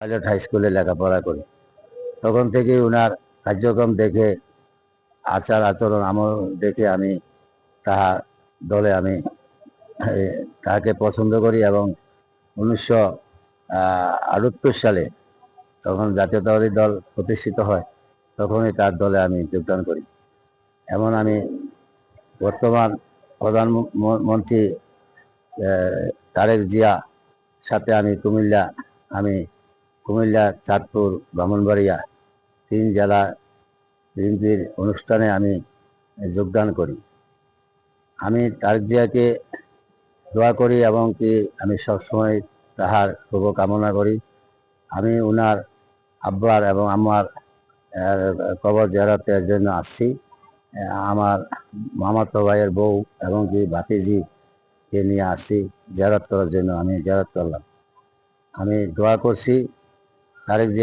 Pilot high স্কুলে লেখাপড়া করি। তখন থেকেই উনার কার্যক্রম দেখে, আচার আচরণ আমল দেখে আমি তাহার দলে আমি এ তাকে পছন্দ করি এবং 1978 সালে তখন জাতীয়তাবাদী দল প্রতিষ্ঠিত হয়, তখনই তার দলে আমি যোগদান করি। এমন আমি বর্তমান প্রধানমন্ত্রী তারেক জিয়া সাথে আমি কুমিল্লা, চাঁদপুর, ব্রাহ্মণবাড়িয়া 3 জেলা বিএনপির অনুষ্ঠানে আমি যোগদান করি। আমি তারেক জিয়াকে দোয়া করি এবং কি আমি সবসময় তাহার শুভ কামনা করি। আমি উনার আব্বার এবং আমার কবর জিয়ারতের জন্য আসছি। আমার মামাতো ভাইয়ের বউ এবং কি ভাতিজিকে নিয়ে আসছি জিয়ারত করার জন্য। আমি জিয়ারত করলাম। আমি দোয়া করছি তারেক জিয়া